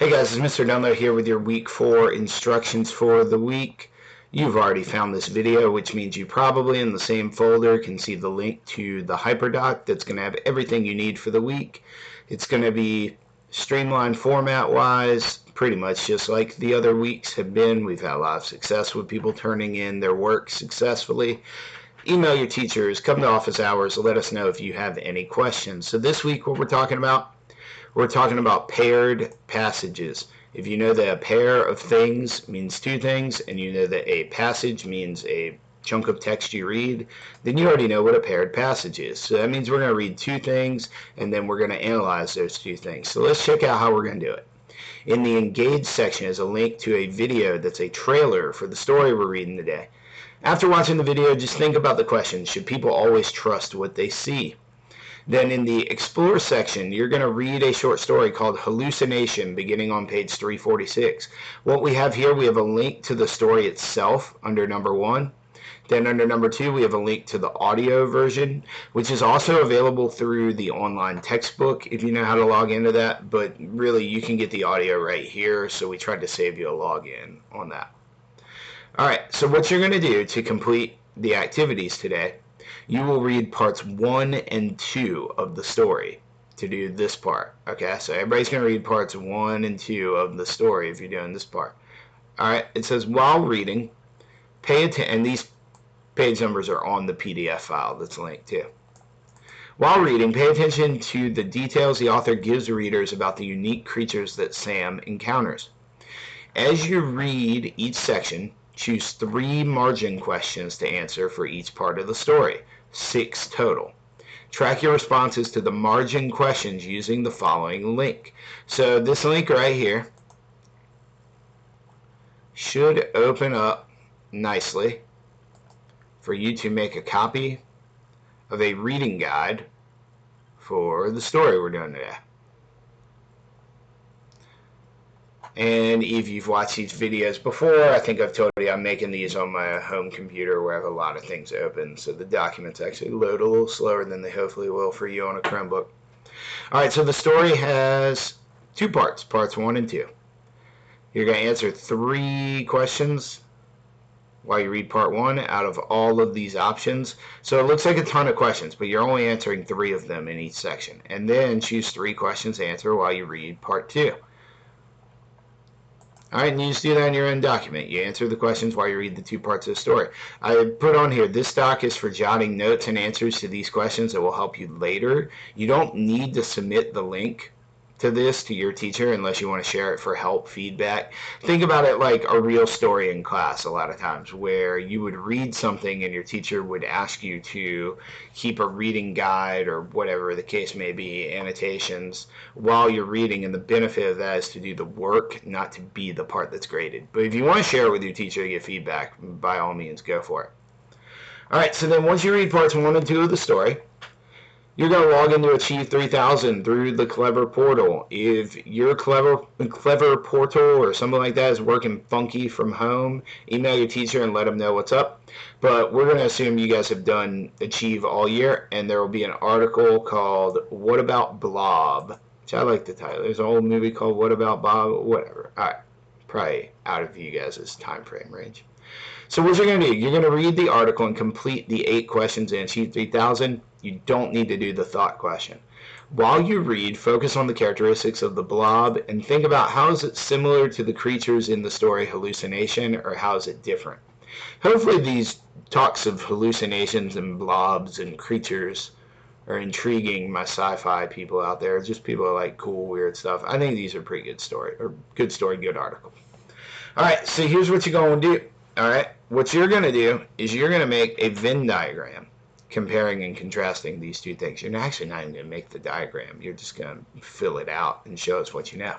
Hey guys, it's Mr. Dunlow here with your week 4 instructions for the week. You've already found this video, which means you probably in the same folder can see the link to the hyperdoc that's going to have everything you need for the week. It's going to be streamlined format-wise, pretty much just like the other weeks have been. We've had a lot of success with people turning in their work successfully. Email your teachers, come to office hours, let us know if you have any questions. So this week what we're talking about paired passages. If you know that a pair of things means two things, and you know that a passage means a chunk of text you read, then you already know what a paired passage is. So that means we're going to read two things, and then we're going to analyze those two things. So let's check out how we're going to do it. In the Engage section is a link to a video that's a trailer for the story we're reading today. After watching the video, just think about the question, should people always trust what they see? Then in the Explore section, you're going to read a short story called Hallucination, beginning on page 346. What we have here, we have a link to the story itself under number 1. Then under number 2, we have a link to the audio version, which is also available through the online textbook if you know how to log into that. But really, you can get the audio right here, so we tried to save you a login on that. All right, so what you're going to do to complete the activities today, you will read parts 1 and 2 of the story to do this part. Okay, so everybody's going to read parts 1 and 2 of the story if you're doing this part. All right, it says while reading, pay attention, and these page numbers are on the PDF file that's linked to. While reading, pay attention to the details the author gives readers about the unique creatures that Sam encounters. As you read each section, choose 3 margin questions to answer for each part of the story, 6 total. Track your responses to the margin questions using the following link. So this link right here should open up nicely for you to make a copy of a reading guide for the story we're doing today. And if you've watched these videos before, I think I've told you I'm making these on my home computer where I have a lot of things open, so the documents actually load a little slower than they hopefully will for you on a Chromebook. Alright, so the story has 2 parts, parts 1 and 2. You're going to answer 3 questions while you read part 1 out of all of these options. So it looks like a ton of questions, but you're only answering 3 of them in each section. And then choose 3 questions to answer while you read part 2. Alright, and you just do that in your own document. You answer the questions while you read the 2 parts of the story. I put on here, this doc is for jotting notes and answers to these questions that will help you later. You don't need to submit the link to this to your teacher unless you want to share it for help, feedback. Think about it like a real story in class a lot of times, where you would read something and your teacher would ask you to keep a reading guide or whatever the case may be, annotations, while you're reading, and the benefit of that is to do the work, not to be the part that's graded. But if you want to share it with your teacher to get feedback, by all means, go for it. Alright, so then once you read parts 1 and 2 of the story, you're going to log into Achieve 3000 through the Clever portal. If your Clever portal or something like that is working funky from home, email your teacher and let them know what's up. But we're going to assume you guys have done Achieve all year, and there will be an article called What About Blob, which I like the title. There's an old movie called What About Bob, whatever. All right, probably out of you guys' time frame range. So what you're going to do, you're going to read the article and complete the 8 questions in Achieve 3000. You don't need to do the thought question. While you read, focus on the characteristics of the blob and think about how is it similar to the creatures in the story Hallucination, or how is it different. Hopefully these talks of hallucinations and blobs and creatures are intriguing my sci-fi people out there, just people that like cool, weird stuff. I think these are pretty good story, or good story, good article. Alright, so here's what you're going to do. Alright, what you're going to do is you're going to make a Venn diagram comparing and contrasting these 2 things. You're actually not even going to make the diagram. You're just going to fill it out and show us what you know.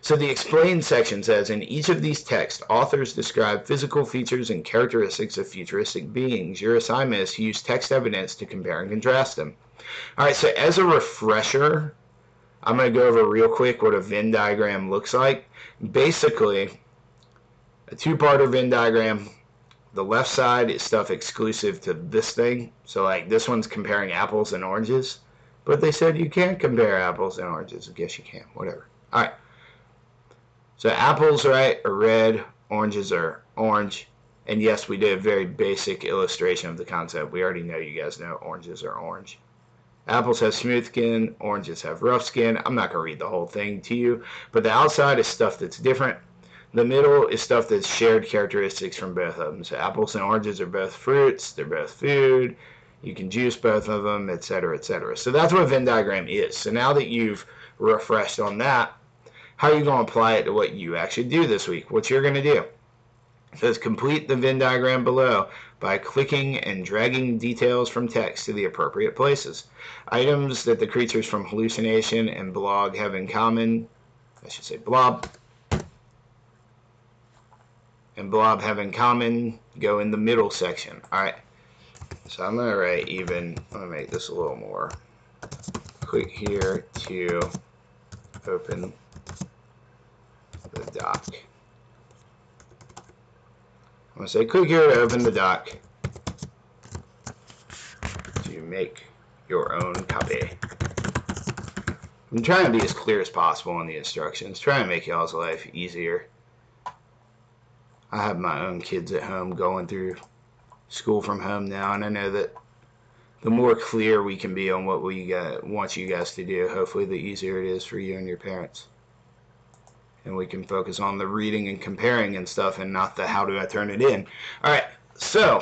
So the Explain section says, in each of these texts, authors describe physical features and characteristics of futuristic beings. Your assignment is to use text evidence to compare and contrast them. Alright, so as a refresher, I'm going to go over real quick what a Venn diagram looks like. Basically, a 2-parter Venn diagram. The left side is stuff exclusive to this thing. So like this one's comparing apples and oranges. But they said you can't compare apples and oranges. I guess you can. Whatever. Alright. So apples, right, are red, oranges are orange. And yes, we did a very basic illustration of the concept. We already know, you guys know oranges are orange. Apples have smooth skin, oranges have rough skin. I'm not going to read the whole thing to you, but the outside is stuff that's different. The middle is stuff that's shared characteristics from both of them. So apples and oranges are both fruits, they're both food, you can juice both of them, etc., etc. So that's what a Venn diagram is. So now that you've refreshed on that, how are you going to apply it to what you actually do this week? What you're going to do. It says complete the Venn diagram below by clicking and dragging details from text to the appropriate places. Items that the creatures from hallucination and blog have in common, I should say blob, and blob have in common go in the middle section. Alright, so I'm going to write even, I'm going to make this a little more. Click here to open the doc. I'm going to say click here to open the doc to make your own copy. I'm trying to be as clear as possible in the instructions, trying to make y'all's life easier. I have my own kids at home going through school from home now, and I know that the more clear we can be on what we want you guys to do, hopefully the easier it is for you and your parents. And we can focus on the reading and comparing and stuff, and not the how do I turn it in. Alright, so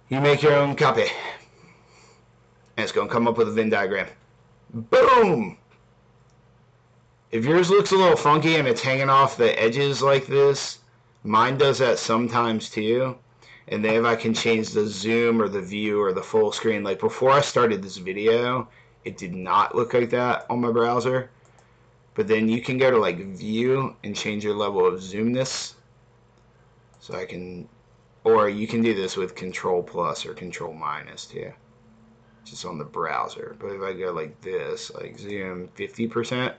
you make your own copy. And it's going to come up with a Venn diagram. Boom! If yours looks a little funky and it's hanging off the edges like this, mine does that sometimes too. And then if I can change the zoom or the view or the full screen, like before I started this video, it did not look like that on my browser. But then you can go to like view and change your level of zoomness. So I can, or you can do this with control plus or control minus too. Just on the browser. But if I go like this, like zoom 50%,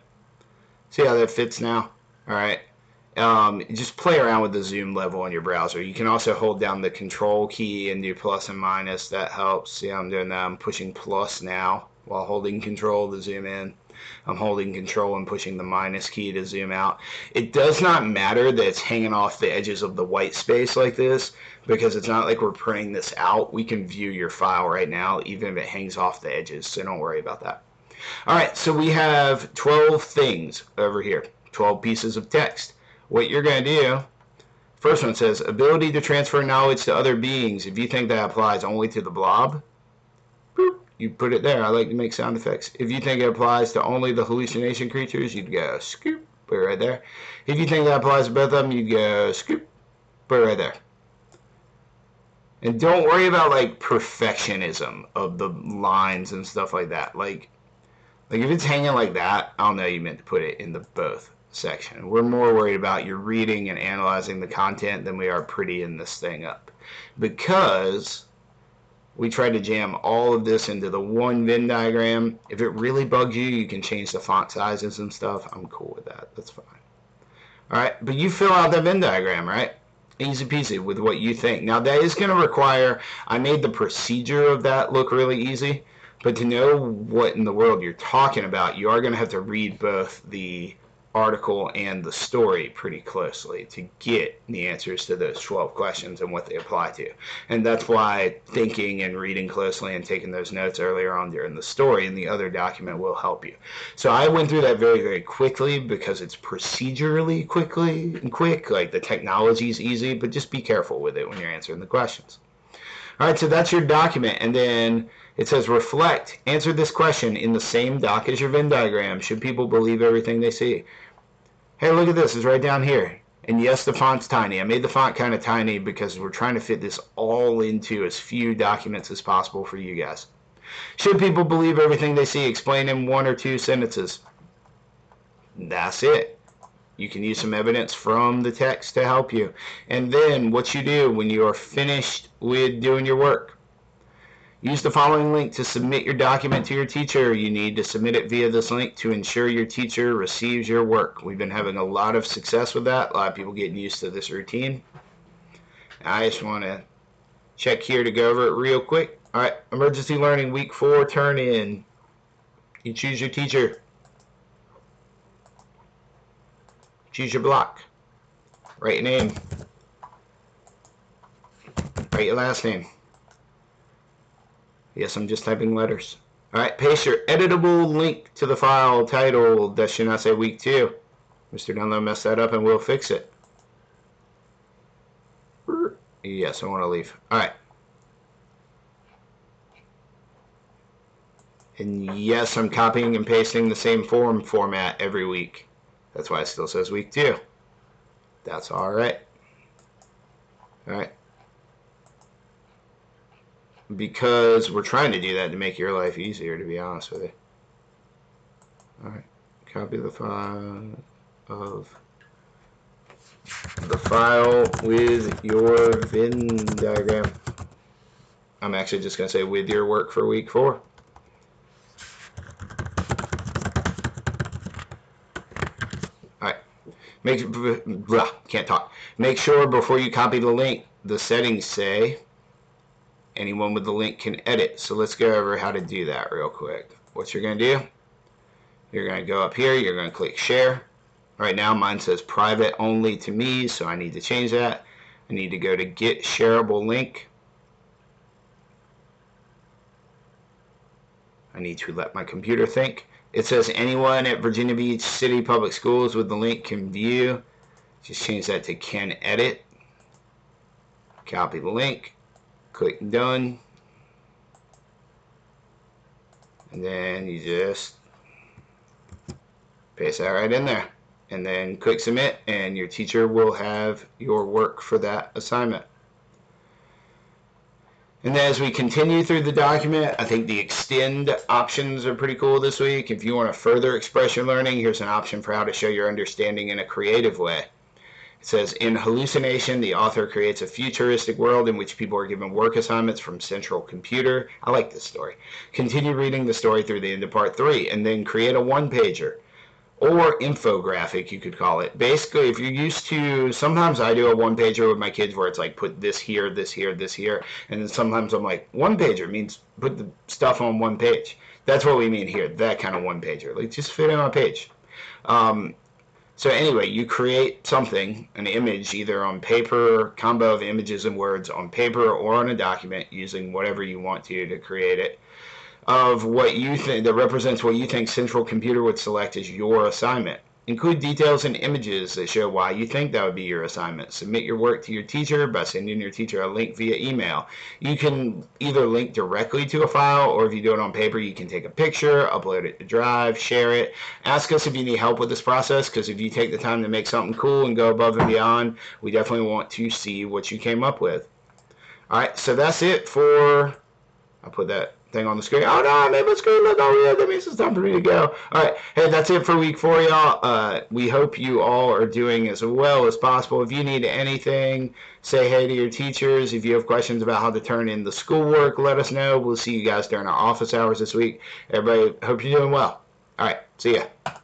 see how that fits now? Alright. Just play around with the zoom level on your browser. You can also hold down the control key and do plus and minus. That helps. See how I'm doing that? I'm pushing plus now while holding control to zoom in. I'm holding control and pushing the minus key to zoom out. It does not matter that it's hanging off the edges of the white space like this, because it's not like we're printing this out. We can view your file right now even if it hangs off the edges, so don't worry about that. Alright, so we have 12 things over here, 12 pieces of text. What you're going to do, first one says, ability to transfer knowledge to other beings. If you think that applies only to the blob, boop, you put it there. I like to make sound effects. If you think it applies to only the hallucination creatures, you'd go scoop, put it right there. If you think that applies to both of them, you'd go scoop, put it right there. And don't worry about like perfectionism of the lines and stuff like that. Like if it's hanging like that, I'll know you meant to put it in the both section. We're more worried about your reading and analyzing the content than we are prettying this thing up. Because we tried to jam all of this into the one Venn diagram. If it really bugs you, you can change the font sizes and stuff. I'm cool with that. That's fine. Alright, but you fill out that Venn diagram, right? Easy peasy with what you think. Now that is going to require, I made the procedure of that look really easy, but to know what in the world you're talking about, you are going to have to read both the article and the story pretty closely to get the answers to those 12 questions and what they apply to. And that's why thinking and reading closely and taking those notes earlier on during the story and the other document will help you. So I went through that very, very quickly because it's procedurally quick, like the technology is easy, but just be careful with it when you're answering the questions. All right, so that's your document, and then it says reflect. Answer this question in the same doc as your Venn diagram. Should people believe everything they see? Hey, look at this. It's right down here. And yes, the font's tiny. I made the font kind of tiny because we're trying to fit this all into as few documents as possible for you guys. Should people believe everything they see? Explain in 1 or 2 sentences. That's it. You can use some evidence from the text to help you. And then what you do when you are finished with doing your work. Use the following link to submit your document to your teacher. You need to submit it via this link to ensure your teacher receives your work. We've been having a lot of success with that. A lot of people getting used to this routine. I just want to check here to go over it real quick. All right, Emergency Learning Week 4 turn in. You choose your teacher. Choose your block. Write your name. Write your last name. Yes, I'm just typing letters. Alright, paste your editable link to the file title. That should not say week 2. Mr. Dunlop messed that up and we'll fix it. Yes, I want to leave. Alright. And yes, I'm copying and pasting the same form format every week. That's why it still says week 2. That's alright. Alright. Because we're trying to do that to make your life easier, to be honest with you. Alright. Copy the file with your Venn diagram. I'm actually just going to say with your work for week 4. Alright. Can't talk. Make sure before you copy the link, the settings say anyone with the link can edit. So let's go over how to do that real quick. What you're going to do, you're going to go up here, you're going to click share. Right now mine says private only to me, so I need to change that. I need to go to get shareable link. I need to let my computer think. It says anyone at Virginia Beach City Public Schools with the link can view. Just change that to can edit. Copy the link. Click done. And then you just paste that right in there. And then click submit and your teacher will have your work for that assignment. And then as we continue through the document, I think the extend options are pretty cool this week. If you want to further express your learning, here's an option for how to show your understanding in a creative way. It says, in Hallucination, the author creates a futuristic world in which people are given work assignments from central computer. I like this story. Continue reading the story through the end of part 3, and then create a one-pager. Or infographic, you could call it. Basically, if you're used to, sometimes I do a one-pager with my kids where it's like, put this here, this here, this here, and then sometimes I'm like, one-pager means put the stuff on one page. That's what we mean here, that kind of one-pager. Like, just fit it on a page. So anyway, you create something, an image, either on paper, combo of images and words on paper or on a document, using whatever you want to create it, of what you think that represents what you think central computer would select as your assignment. Include details and images that show why you think that would be your assignment. Submit your work to your teacher by sending your teacher a link via email. You can either link directly to a file, or if you do it on paper, you can take a picture, upload it to Drive, share it. Ask us if you need help with this process, because if you take the time to make something cool and go above and beyond, we definitely want to see what you came up with. Alright, so that's it for, I'll put that thing on the screen. Oh no, I made my screen look all red. That means it's time for me to go. Alright, hey, that's it for week 4, y'all. We hope you all are doing as well as possible. If you need anything, say hey to your teachers. If you have questions about how to turn in the schoolwork, let us know. We'll see you guys during our office hours this week. Everybody, hope you're doing well. Alright, see ya.